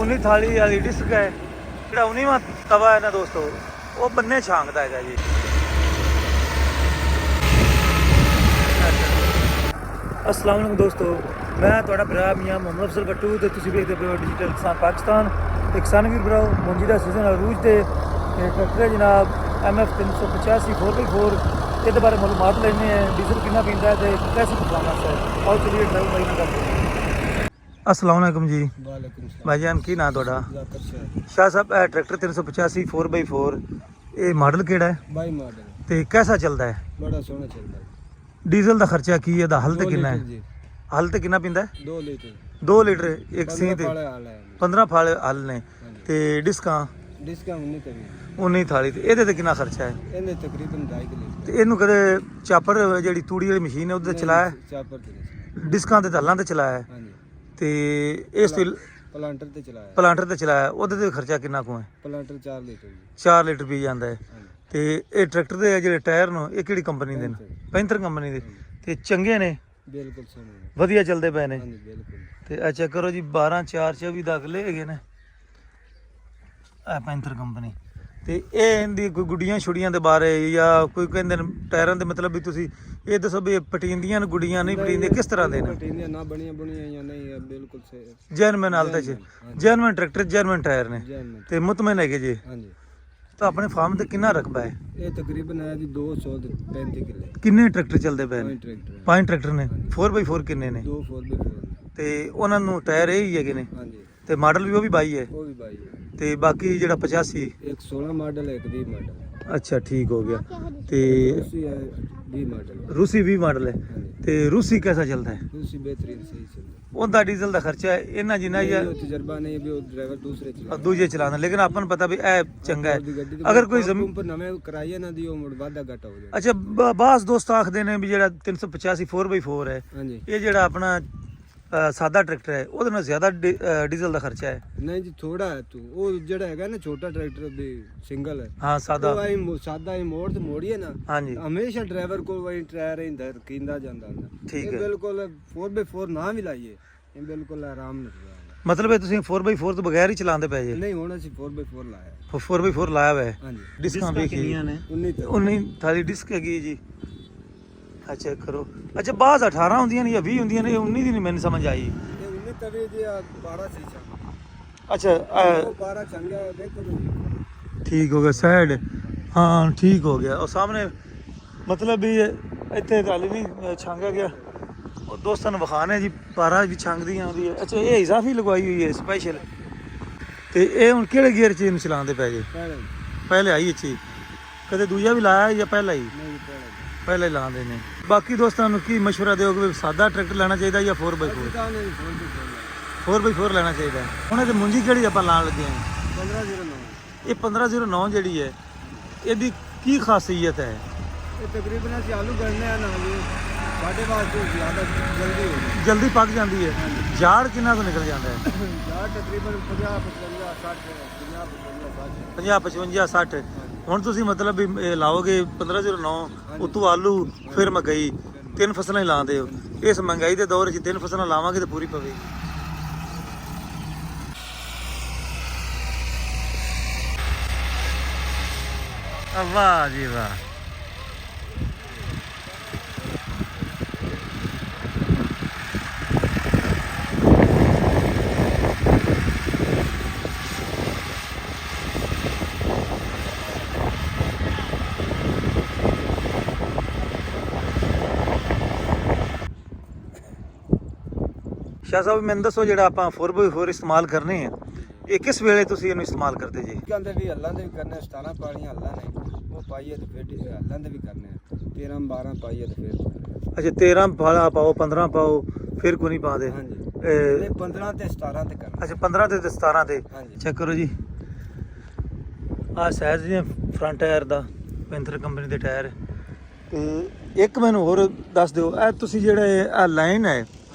19 थाली वाली डिस्क है ਜਿਹੜਾ 19ਵਾਂ ਤਵਾ ਹੈ ਨਾ ਦੋਸਤੋ ਉਹ ਬੰਨੇ ਛਾਂਗਦਾ ਹੈਗਾ ਜੀ। अस्सलाम वालेकुम दोस्तों, मैं ਤੁਹਾਡਾ ਭਰਾ ਮੀਆਂ ਮੁਹੰਮਦ ਅਫਜ਼ਲ ਬੱਟੂ ਤੇ ਤੁਸੀਂ ਵੇਖਦੇ ਪਏ ਹੋ ਡਿਜੀਟਲ ਕਿਸਾਨ ਪਾਕਿਸਤਾਨ। ਤੇ ਕਿਸਾਨ ਵੀਰ ਭਰਾਓ, ਮੌਜੂਦਾ ਸੀਜ਼ਨ ਅਰੂਜ ਦੇ ਟਰੈਕਟਰ ਜਨਾਬ MF 385 4x4 ਇਹਦੇ ਬਾਰੇ ਮਾਲੂਮਾਤ ਲੈਣੇ हैं। डीजल कितना पीता है तो कैसी परफॉर्मेंस है, और चलिए ड्राइव भाई ना करते हैं। अस्सलाम वालेकुम जी। भाईजान की नाम ਤੁਹਾਡਾ? शाह साहब ट्रैक्टर 385 4x4 ਇਹ ਮਾਡਲ ਕਿਹੜਾ ਹੈ? 22 ਮਾਡਲ। ਤੇ कैसा चलता है? ਬੜਾ ਸੋਹਣਾ ਚੱਲਦਾ ਹੈ। ਡੀਜ਼ਲ ਦਾ ਖਰਚਾ ਕੀ ਹੈ? ਦਾ ਹਲ ਤੇ ਕਿੰਨਾ ਹੈ? ਹਲ ਤੇ ਕਿੰਨਾ ਪੀਂਦਾ ਹੈ? 2 ਲੀਟਰ। 2 ਲੀਟਰ ਇੱਕ ਸੀ ਤੇ 15 ਫਾਲੇ ਹਲ ਨੇ। ਤੇ ਡਿਸਕਾਂ 19 ਥਾਲੀ ਤੇ ਇਹਦੇ ਤੇ ਕਿੰਨਾ ਖਰਚਾ ਹੈ? ਇਹਨੇ ਤਕਰੀਬਨ 2.5 ਲੀਟਰ। ਤੇ ਇਹਨੂੰ ਕਦੇ ਚਾਪਰ ਜਿਹੜੀ ਤੂੜੀ ਵਾਲੀ ਮਸ਼ੀਨ ਹੈ ਉਹਦੇ ਤੇ ਚਲਾਇਆ? ਚਾਪਰ ਤੇ ਡਿਸਕਾਂ ਤੇ ਹਲਾਂ ਤੇ ਚਲਾਇਆ? ਹਾਂਜੀ। ਤੇ ਇਸ ਤੋਂ ਪਲਾਂਟਰ ਤੇ ਚਲਾਇਆ। ਪਲਾਂਟਰ ਤੇ ਚਲਾਇਆ, ਉਹਦੇ ਤੇ ਖਰਚਾ ਕਿੰਨਾ ਕੁ ਹੈ? ਪਲਾਂਟਰ 4 ਲੀਟਰ ਜੀ। 4 ਲੀਟਰ ਪੀ ਜਾਂਦਾ ਹੈ। ਤੇ ਇਹ ਟਰੈਕਟਰ ਦੇ ਜਿਹੜੇ ਟਾਇਰ ਨੇ ਇਹ ਕਿਹੜੀ ਕੰਪਨੀ ਦੇ ਨੇ? ਪੈਂਥਰ ਕੰਪਨੀ ਦੇ। ਤੇ ਚੰਗੇ ਨੇ? ਬਿਲਕੁਲ ਸੋਹਣੇ ਵਧੀਆ ਚੱਲਦੇ ਪਏ ਨੇ। ਹਾਂਜੀ ਬਿਲਕੁਲ। ਤੇ ਇਹ ਚੈੱਕ ਕਰੋ ਜੀ 12 4 24 ਦਾਖਲੇ ਹੈਗੇ ਨੇ ਇਹ ਪੈਂਥਰ ਕੰਪਨੀ। ਤੇ ਇਹ ਇਹਦੀ ਕੋਈ ਗੁੱਡੀਆਂ ਛੁੜੀਆਂ ਦੇ ਬਾਰੇ ਜਾਂ ਕੋਈ ਕਹਿੰਦੇ ਨੇ ਟਾਇਰਾਂ ਦੇ ਮਤਲਬ ਵੀ ਤੁਸੀਂ ਇਹ ਦੱਸੋ ਵੀ ਪਟੀਂਦੀਆਂ ਨੇ ਗੁੱਡੀਆਂ ਨਹੀਂ ਪਟੀਂਦੀਆਂ ਕਿਸ ਤਰ੍ਹਾਂ ਦੇ ਨੇ? ਪਟੀਂਦੀਆਂ ਨਾ ਬਣੀਆਂ ਜਾਂ ਨਹੀਂ, ਬਿਲਕੁਲ ਸਹੀ ਜਰਮਨ ਹਾਲਤ 'ਚ ਜਰਮਨ ਟਰੈਕਟਰ ਜਰਮਨ ਟਾਇਰ ਨੇ ਤੇ ਮੁਤਮਨ ਹੈਗੇ ਜੀ। ਹਾਂਜੀ। ਤਾਂ ਆਪਣੇ ਫਾਰਮ ਤੇ ਕਿੰਨਾ ਰਕਬਾ ਹੈ? ਇਹ ਤਕਰੀਬਨ ਹੈ ਜੀ 235 ਕਿੱਲੇ। ਕਿੰਨੇ ਟਰੈਕਟਰ ਚੱਲਦੇ ਪਏ ਨੇ? ਟਰੈਕਟਰ 5 ਟਰੈਕਟਰ ਨੇ। 4x4 ਕਿੰਨੇ ਨੇ? 2 4x4। ਤੇ ਉਹਨਾਂ ਨੂੰ ਟਾਇਰ ਇਹ ਹੀ ਹੈਗੇ ਨੇ? ਹਾਂਜੀ। ਤੇ ਮਾਡਲ ਵੀ ਉਹ ਵੀ 22 ਹੈ? ਉਹ ਵੀ 22 ਹੈ। ਤੇ ਬਾਕੀ ਜਿਹੜਾ 85 ਇੱਕ 16 ਮਾਡਲ ਹੈ, ਇੱਕ 20 ਮਾਡਲ। ਅੱਛਾ ਠੀਕ ਹੋ ਗਿਆ। ਤੇ रूसी है 20 मॉडल। रूसी 20 ਮਾਡਲ ਹੈ। ਤੇ रूसी कैसा चलता है? रूसी बेहतरीन सही चलता है। ਉਹਦਾ ਡੀਜ਼ਲ ਦਾ ਖਰਚਾ ਇਹਨਾਂ ਜਿੰਨਾ ਹੀ ਆ वो तजर्बा नहीं है, वो ड्राइवर दूसरे चला ਦੂਜੇ ਚਲਾਉਂਦਾ, ਲੇਕਿਨ ਆਪਾਂ ਨੂੰ ਪਤਾ ਵੀ ਇਹ ਚੰਗਾ ਹੈ। ਅਗਰ ਕੋਈ ਜ਼ਮੀਨ पर नवे कराइए ना दियो मुड़ वादा घटा हो जाए। ਅੱਛਾ ਬਾਸ ਦੋਸਤ ਆਖਦੇ ਨੇ ਵੀ ਜਿਹੜਾ 385 4x4 ਹੈ हां जी। ਇਹ ਜਿਹੜਾ ਆਪਣਾ ਸਾਦਾ ਟਰੈਕਟਰ ਹੈ ਉਹਦੇ ਨਾਲ ਜ਼ਿਆਦਾ ਡੀਜ਼ਲ ਦਾ ਖਰਚਾ ਹੈ? नहीं जी थोड़ा है तू वो जेड़ा है ना छोटा ट्रैक्टर भी सिंगल है। हाँ सादा। वो आई सादा ही मोड़ ते मोड़िए ना। हाँ जी। हमेशा ड्राइवर को वही टायर इंदर कींदा ਜਾਂਦਾ ਹੁੰਦਾ। ठीक है। बिल्कुल 4x4 ਨਾ ਵੀ ਲਾਈਏ ਇਹ ਬਿल्कुल ਆਰਾਮ ਨਾਲ। ਮਤਲਬ ਇਹ ਤੁਸੀਂ 4x4 ਤੋਂ ਬਗੈਰ ਹੀ ਚਲਾਉਂਦੇ ਪਏ ਜੇ? ਨਹੀਂ ਹੁਣ ਅਸੀਂ 4x4 ਲਾਇਆ। 4x4 ਲਾਇਆ ਹੋਇਆ ਹੈ। ਹਾਂਜੀ। ਡਿਸਕਾਂ ਵੇਖੀਆਂ ਨੇ? 19 ਥਾਲੀ ਡਿਸਕ ਹੈਗੀ ਜੀ। ਅੱਛਾ ਕਰੋ। ਅੱਛਾ ਬਾਅਦ 18 ਹੁੰਦੀਆਂ ਨੇ ਜਾਂ 20 ਹੁੰਦੀਆਂ ਨੇ? 19 ਦੀ ਨਹੀਂ ਮੈਨੂੰ ਸਮਝ ਆਈ। ਇਹ 19 ਤਵੇ ਜੀ 12 ਸੀਸਾ। ਅੱਛਾ 12 ਚੰਗਾ ਦੇਖੋ ਠੀਕ ਹੋ ਗਿਆ ਸਾਈਡ। ਹਾਂ ਠੀਕ ਹੋ ਗਿਆ। ਉਹ ਸਾਹਮਣੇ ਮਤਲਬ ਵੀ ਇੱਥੇ ਗੱਲ ਨਹੀਂ ਛਾਂਗਿਆ ਗਿਆ। ਉਹ ਦੋਸਤਾਂ ਨੂੰ ਵਿਖਾਣੇ ਜੀ ਪਾਰਾ ਵੀ ਛਾਂਗਦੀਆਂ ਆਉਂਦੀ ਹੈ। ਅੱਛਾ ਇਹ ਇਜ਼ਾਫੀ ਲਗਵਾਈ ਹੋਈ ਹੈ ਸਪੈਸ਼ਲ। ਤੇ ਇਹ ਹੁਣ ਕਿਹੜੇ ਗੇਅਰ 'ਚ ਇਹਨੂੰ ਚਲਾਉਂਦੇ ਪਏ ਜੇ? ਪਹਿਲੇ ਆਈ ਅੱਛੀ। ਕਦੇ ਦੂਜਾ ਵੀ ਲਾਇਆ ਜਾਂ ਪਹਿਲਾ ਹੀ? ਪਹਿਲੇ ਲਾਉਂਦੇ ਨੇ। ਬਾਕੀ ਦੋਸਤਾਂ ਨੂੰ ਕੀ ਮਸ਼ਵਰਾ ਦਿਓਗੇ ਵੀ ਸਾਦਾ ਟਰੈਕਟਰ ਲੈਣਾ ਚਾਹੀਦਾ ਜਾਂ 4x4? 4x4 ਲੈਣਾ ਚਾਹੀਦਾ। ਹੁਣ ਇਹ ਮੁੰਜੀ ਕਿਹੜੀ ਆਪਾਂ ਲਾਉਣ ਲੱਗੇ ਹਾਂ? 1509। ਇਹ 1509 ਜਿਹੜੀ ਹੈ ਇਹਦੀ ਕੀ ਖਾਸੀਅਤ ਹੈ? ਇਹ ਤਕਰੀਬਨ ਅਸੀਂ ਆਲੂ ਗੜਨੇ ਆ ਨਾਲ ਜੀ ਸਾਡੇ ਵਾਸਤੇ ਜ਼ਿਆਦਾ ਜਲਦੀ ਹੋ ਜਾਂਦੀ। ਜਲਦੀ ਪੱਕ ਜਾਂਦੀ ਹੈ। ਝਾੜ ਕਿੰਨਾ ਤੋਂ ਨਿਕਲ ਜਾਂਦਾ ਹੈ? ਝਾੜ ਤਕਰੀਬਨ 50 55 60 50 55 60। ਹੁਣ ਤੁਸੀਂ ਮਤਲਬ ਵੀ ਇਹ ਲਾਓਗੇ 1509 ਉਤੋਂ ਆਲੂ ਫਿਰ ਮਕਈ 3 ਫਸਲਾਂ ਹੀ ਲਾਉਂਦੇ ਹੋ। ਇਸ ਮਹਿੰਗਾਈ ਦੇ ਦੌਰ 'ਚ 3 ਫਸਲਾਂ ਲਾਵਾਂਗੇ ਤਾਂ ਪੂਰੀ ਪਵੇਗੀ। ਵਾਹ ਜੀ ਵਾਹ। शाह साहब मैंने दसो ਜਿਹੜਾ ਆਪਾਂ 4x4 ਇਸਤੇਮਾਲ ਕਰਨੇ ਆ ਇਹ ਕਿਸ ਵੇਲੇ ਤੁਸੀਂ ਇਹਨੂੰ ਇਸਤੇਮਾਲ ਕਰਦੇ ਜੀ? ਕਹਿੰਦੇ ਵੀ ਹੱਲਾਂ ਦੇ ਵੀ ਕਰਨੇ 17 ਪਾਣੀਆਂ ਹੱਲਾਂ ਨੇ ਉਹ ਪਾਈਏ ਤੇ ਫਿਰ ਹੱਲਾਂ ਦੇ ਵੀ ਕਰਨੇ 13 12 ਪਾਈਏ ਤੇ ਫਿਰ। ਅੱਛਾ 13 ਫਾਲਾ ਪਾਓ 15 ਪਾਓ ਫਿਰ ਕੋਈ ਨਹੀਂ ਪਾਦੇ? ਹਾਂਜੀ। ਇਹ 15 ਤੇ 17 ਤੇ ਕਰਨਾ। ਅੱਛਾ 15 ਤੇ 17 ਤੇ। ਹਾਂਜੀ। ਚੈੱਕ ਕਰੋ ਜੀ ਆਹ ਸਾਈਜ਼ ਜੀ ਫਰੰਟ ਟਾਇਰ ਦਾ ਪੈਂਥਰ ਕੰਪਨੀ ਦੇ ਟਾਇਰ। ਤੇ ਇੱਕ ਮੈਨੂੰ ਹੋਰ ਦੱਸ ਦਿਓ ਇਹ ਤੁਸੀਂ ਜਿਹੜੇ ਆ ਲਾਈਨ ਹੈ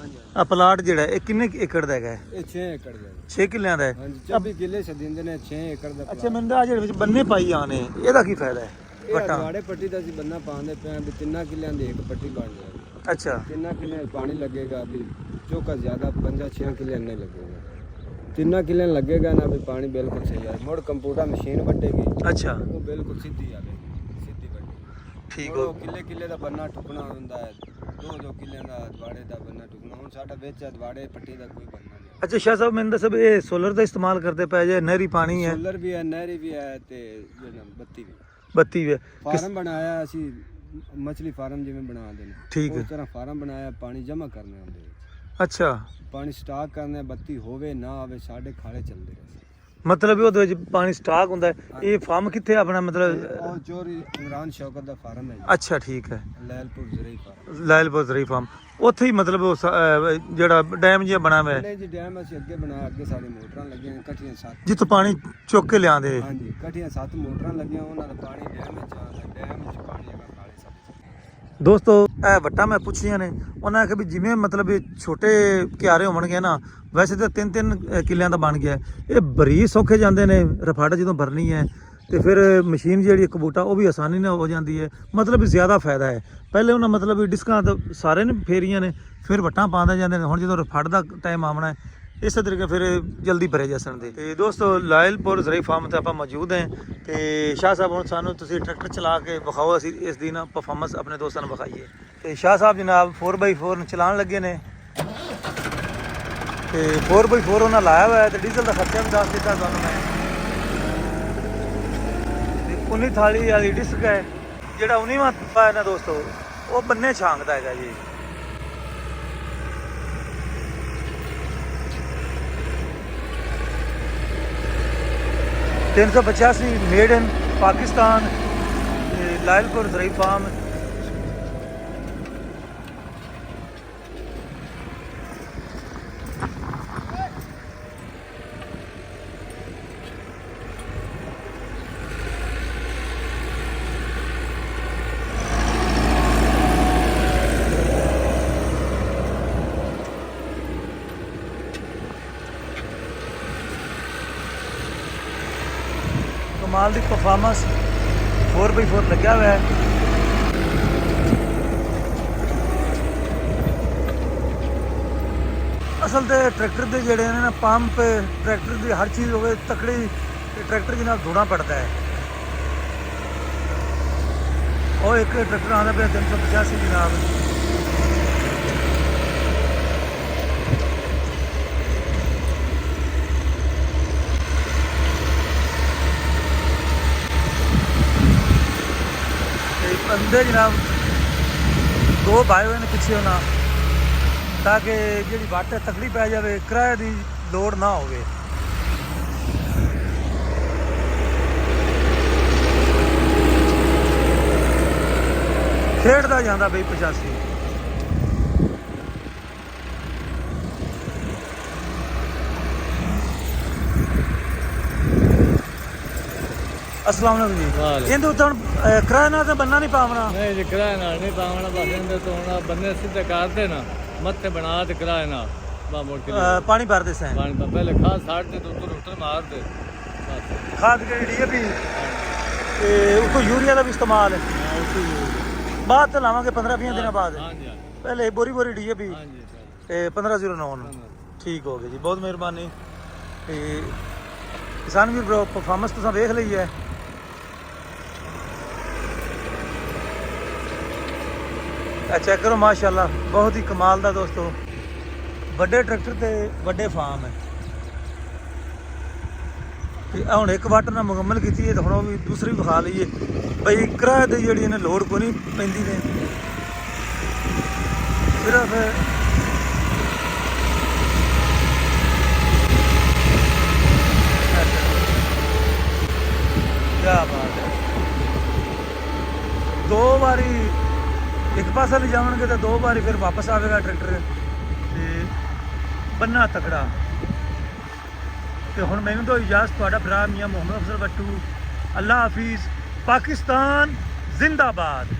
ਆ ਪਲਾਟ ਜਿਹੜਾ ਇਹ ਕਿੰਨੇ ਏਕੜ ਦਾ ਹੈਗਾ? ਇਹ 6 ਏਕੜ ਦਾ। 6 ਕਿੱਲਿਆਂ ਦਾ ਹੈ? ਹਾਂਜੀ 24 ਕਿੱਲੇ ਛੱਡਿੰਦੇ ਨੇ 6 ਏਕੜ ਦਾ। ਅੱਛਾ ਮੈਨੂੰ ਤਾਂ ਜਿਹੜੇ ਵਿੱਚ ਬੰਨੇ ਪਾਈ ਆਨੇ ਇਹਦਾ ਕੀ ਫਾਇਦਾ ਹੈ? ਇਹ ਅਗਵਾੜੇ ਪੱਟੀ ਦਾ ਅਸੀਂ ਬੰਨਾ ਪਾਉਂਦੇ ਪਏ ਵੀ 3 ਕਿੱਲਿਆਂ ਦੀ ਇੱਕ ਪੱਟੀ ਬਣ ਜਾਏਗੀ। ਅੱਛਾ 3 ਕਿੱਲੇ ਪਾਣੀ ਲੱਗੇਗਾ ਵੀ ਚੋਕਾ ਜ਼ਿਆਦਾ 5 6 ਕਿੱਲੇ ਨਹੀਂ ਲੱਗੇਗਾ। 3 ਕਿੱਲੇ ਲੱਗੇਗਾ ਨਾ ਵੀ ਪਾਣੀ ਬਿਲਕੁਲ ਸਹੀ ਆ ਮੁੜ ਕੰਪਿਊਟਰ ਮਸ਼ੀਨ ਵੱਢੇਗੀ ਅੱਛਾ ਉਹ ਬਿਲਕੁਲ ਸਿੱਧੀ ਆਵੇਗੀ ਸਿੱਧੀ ਵੱਢੀ ਠੀਕ ਉਹ ਹੋ ਕਿੱਲੇ ਦਾ ਬੰਨਾ ਟੁਕਣਾ ਹੁੰਦਾ ਹੈ 2 ਕਿੱਲਿਆਂ ਦਾ ਦਵਾੜੇ ਦਾ ਬੰਨਾ ਟੁਕਣਾ ਹੁਣ ਸਾਡਾ ਵਿੱਚ ਦਵਾੜੇ ਪੱਟੀ ਦਾ ਕੋਈ ਬੰਨਾ ਨਹੀਂ ਅੱਛਾ ਸ਼ਾਹ ਸਾਹਿਬ ਮੈਨੂੰ ਦੱਸੋ ਵੀ ਇਹ ਸੋਲਰ ਦਾ ਇਸਤੇਮਾਲ ਕਰਦੇ ਪਏ ਜੇ ਨਹਿਰੀ ਪਾਣੀ ਹੈ ਸੋਲਰ ਵੀ ਹੈ ਨਹਿਰੀ ਵੀ ਹੈ ਤੇ ਜਿਹੜਾ ਬੱਤੀ ਵੀ ਹੈ ਫਾਰਮ ਬਣਾਇਆ ਅਸੀਂ ਮਛਲੀ ਫਾਰਮ ਜਿਵੇਂ ਬਣਾਉਂਦੇ ਨੇ ਠੀਕ ਹੈ ਉਸ ਤਰ੍ਹਾਂ ਫਾਰਮ ਬਣਾਇਆ ਪਾਣੀ ਜਮ੍ਹਾਂ ਕਰਨੇ ਹੁੰਦੇ ਵਿੱਚ ਅੱਛਾ ਪਾਣੀ ਸਟਾਕ ਕਰਨੇ ਬੱਤੀ ਹੋਵੇ ਨਾ ਹੋਵੇ ਸਾਡੇ ਖਾਲੇ ਚੱਲਦੇ ਰਹੇ ਮਤਲਬ ਵੀ ਉਹਦੇ ਵਿੱਚ ਪਾਣੀ ਸਟਾਕ ਹੁੰਦਾ ਹੈ। ਇਹ ਫਾਰਮ ਕਿੱਥੇ ਆਪਣਾ ਮਤਲਬ ਉਹ ਚੋਰੀ ਇਮਰਾਨ ਸ਼ੌਕਤ ਦਾ ਫਾਰਮ ਹੈ ਅੱਛਾ ਠੀਕ ਹੈ ਲੈਲਪੁਰ ਜ਼ਰਈ ਫਾਰਮ ਲਾਇਲਪੁਰ ਜ਼ਰੀ ਫਾਰਮ ਉੱਥੇ ਹੀ ਮਤਲਬ ਉਹ ਜਿਹੜਾ ਡੈਮ ਜਿਹਾ ਬਣਾ ਹੋਇਆ ਹੈ ਨਹੀਂ ਜੀ ਡੈਮ ਅਸੀਂ ਅੱਗੇ ਬਣਾਇਆ ਅੱਗੇ ਸਾਡੇ ਮੋਟਰਾਂ ਲੱਗੀਆਂ ਇਕੱਠੀਆਂ 7 ਜਿੱਥੋਂ ਪਾਣੀ ਚੁੱਕ ਕੇ ਲਿਆਂਦੇ ਹਾਂਜੀ ਇਕੱਠੀਆਂ 7 ਮੋਟਰਾਂ ਲੱਗੀਆਂ ਉਹਨਾਂ ਦਾ ਪਾਣੀ ਡੈਮ ਵਿੱਚ ਆਉਂਦਾ ਡੈਮ ਵਿੱਚ ਪਾਣੀ ਹੈਗਾ ਖਾਲੇ ਸਾਡੇ ਦੋਸਤੋ ਇਹ ਵੱਟਾਂ ਮੈਂ ਪੁੱਛੀਆਂ ਨੇ ਉਹਨਾਂ ਆਖਿਆ ਵੀ ਜਿਵੇਂ ਮਤਲਬ ਇਹ ਛੋਟੇ ਕਿਆਰੇ ਹੋਣਗੇ ਨਾ ਵੈਸੇ ਤਾਂ 3-3 ਕਿੱਲਿਆਂ ਦਾ ਬਣ ਗਿਆ ਇਹ ਬਰੀਕ ਸੌਖੇ ਜਾਂਦੇ ਨੇ ਰਫੜ ਜਦੋਂ ਭਰਨੀ ਹੈ ਤੇ ਫਿਰ ਮਸ਼ੀਨ ਜਿਹੜੀ ਇੱਕ ਬੂਟਾ ਉਹ ਵੀ ਆਸਾਨੀ ਨਾਲ ਹੋ ਜਾਂਦੀ ਹੈ ਮਤਲਬ ਵੀ ਜ਼ਿਆਦਾ ਫਾਇਦਾ ਹੈ ਪਹਿਲੇ ਉਹਨਾਂ ਮਤਲਬ ਵੀ ਡਿਸਕਾਂ ਤਾਂ ਸਾਰੇ ਨੇ ਫੇਰੀਆਂ ਨੇ ਫਿਰ ਵੱਟਾਂ ਪਾਉਂਦੇ ਜਾਂਦੇ ਨੇ ਹੁਣ ਜਦੋਂ ਰਫੜ ਦਾ ਟਾਈਮ ਆਉਣਾ ਹੈ ਇਸੇ ਤਰੀਕੇ ਫਿਰ ਜਲਦੀ ਭਰੇ ਜਾ ਸਕਦੇ ਤੇ ਦੋਸਤੋ ਲਾਇਲਪੁਰ ਜ਼ਰੀ ਫਾਰਮ ਤੇ ਆਪਾਂ ਮੌਜੂਦ ਹਾਂ ਤੇ ਸ਼ਾਹ ਸਾਹਿਬ ਹੁਣ ਸਾਨੂੰ ਤੁਸੀਂ ਟਰੈਕਟਰ ਚਲਾ ਕੇ ਵਿਖਾਓ ਅਸੀਂ ਇਸ ਦੀ ਨਾ ਪਰਫਾਰਮੈਂਸ ਆਪਣੇ ਦੋਸਤਾਂ ਨੂੰ ਵਿਖਾਈਏ ਤੇ ਸ਼ਾਹ ਸਾਹਿਬ ਜਨਾਬ 4x4 ਨੂੰ ਚਲਾਉਣ ਲੱਗੇ ਨੇ ਤੇ 4x4 ਉਹਨਾਂ ਲਾਇਆ ਹੋਇਆ ਤੇ ਡੀਜ਼ਲ ਦਾ ਖਰਚਾ ਵੀ ਦੱਸ ਦਿੱਤਾ ਤੁਹਾਨੂੰ ਮੈਂ ਤੇ 19 ਥਾਲੀ ਵਾਲੀ ਡਿਸਕ ਹੈ ਜਿਹੜਾ 19ਵਾਂ ਪਾਇਆ ਨਾ ਦੋਸਤੋ ਉਹ ਬੰਨੇ ਛਾਂਗਦਾ ਹੈਗਾ ਜੀ $385 ਮੇਡ ਇਨ ਪਾਕਿਸਤਾਨ ਲਾਇਲਪੁਰ ਜ਼ਰੀ ਫਾਰਮ ਕਮਾਲ ਦੀ ਪਰਫਾਰਮੈਂਸ 4x4 ਲੱਗਿਆ ਹੋਇਆ ਹੈ ਅਸਲ ਤੇ ਟਰੈਕਟਰ ਦੇ ਜਿਹੜੇ ਨੇ ਨਾ ਪੰਪ ਟਰੈਕਟਰ ਦੀ ਹਰ ਚੀਜ਼ ਹੋਵੇ ਤਕੜੀ ਤੇ ਟਰੈਕਟਰ ਜਿਹਨਾਂ ਧੋਣਾ ਪੜਦਾ ਹੈ ਉਹ ਇੱਕ ਟਰੈਕਟਰ ਆਉਂਦਾ ਪਿਆ 385 ਜਨਾਬ ਬੰਦੇ ਜਨਾਬ 2 ਪਾਏ ਹੋਏ ਨੇ ਪਿੱਛੇ ਉਹਨਾਂ ਤਾਂ ਕਿ ਜਿਹੜੀ ਵੱਟ ਤਕੜੀ ਪੈ ਜਾਵੇ ਕਿਰਾਏ ਦੀ ਲੋੜ ਨਾ ਹੋਵੇ ਖੇਡਦਾ ਜਾਂਦਾ ਬਈ 85 अस्सलाम वालेकुम जी ਇਹਦੇ ਉੱਤੇ ਹੁਣ ਕਿਰਾਏ ਨਾਲ ਤਾਂ ਬੰਨਾ ਨਹੀਂ ਪਾਵਣਾ ਨਹੀਂ ਜੀ ਕਿਰਾਏ ਨਾਲ ਨਹੀਂ ਪਾਵਣਾ ਬਸ ਇਹਦੇ ਤੋਂ ਹੁਣ ਬੰਨੇ ਸਿੱਧੇ ਕਰਦੇ ਨਾ ਮੱਥੇ ਬਣਾ ਤੇ ਕਿਰਾਏ ਨਾਲ ਬਾ ਮੋੜ ਕੇ ਪਾਣੀ ਭਰਦੇ ਸੈਂ ਪਾਣੀ ਤਾਂ ਪਹਿਲੇ ਖਾਸ ਸਾਈਡ ਤੇ ਉੱਤਰ ਮਾਰ ਦੇ ਬਸ ਖਾਦ ਕਿਹੜੀ ਡੀਏਪੀ ਤੇ ਉਤੋਂ ਯੂਰੀਆ ਦਾ ਵੀ ਇਸਤੇਮਾਲ ਹੈ ਬਾਅਦ ਤੇ ਲਾਵਾਂਗੇ 15-20 ਦਿਨਾਂ ਬਾਅਦ ਹਾਂਜੀ ਪਹਿਲੇ ਬੋਰੀ ਡੀਏਪੀ ਹਾਂਜੀ ਤੇ 1509 ਠੀਕ ਹੋ ਗਿਆ ਜੀ ਬਹੁਤ ਮਿਹਰਬਾਨੀ ਤੇ ਕਿਸਾਨ ਵੀਰ ਬ్రో ਪਰਫਾਰਮੈਂਸ ਤੁਸੀਂ ਵੇਖ ਲਈ ਹੈ ਚੈੱਕ ਕਰੋ ਮਾਸ਼ਾਅੱਲਾ ਬਹੁਤ ਹੀ ਕਮਾਲ ਦਾ ਦੋਸਤੋ ਵੱਡੇ ਟਰੈਕਟਰ ਤੇ ਵੱਡੇ ਫਾਰਮ ਹੈ ਤੇ ਹੁਣ ਇੱਕ ਵਾਟ ਨਾਲ ਮੁਕੰਮਲ ਕੀਤੀ ਹੈ ਤੇ ਹੁਣ ਉਹ ਵੀ ਦੂਸਰੀ ਵਿਖਾ ਲਈਏ ਬਈ ਕਿਰਾਏ ਦੀ ਜਿਹੜੀ ਇਹਨੇ ਲੋੜ ਕੋਈ ਨਹੀਂ ਪੈਂਦੀ ਨੇ ਸਿਰਫ ਕਿਆ ਬਾਤ ਹੈ 2 ਵਾਰੀ ਇੱਕ ਪਾਸੇ ਲੈ ਜਾਵਣਗੇ ਤਾਂ 2 ਵਾਰੀ ਫਿਰ ਵਾਪਸ ਆਵੇਗਾ ਟਰੈਕਟਰ ਤੇ ਬੰਨਾ ਤਕੜਾ ਤੇ ਹੁਣ ਮੈਨੂੰ ਤਾਂ ਇਜਾਜ਼ਤ ਤੁਹਾਡਾ ਭਰਾ ਮੀਆਂ ਮੁਹੰਮਦ ਅਫਜ਼ਲ ਬੱਟੂ ਅੱਲਾ ਹਾਫਿਜ਼ ਪਾਕਿਸਤਾਨ ਜ਼ਿੰਦਾਬਾਦ।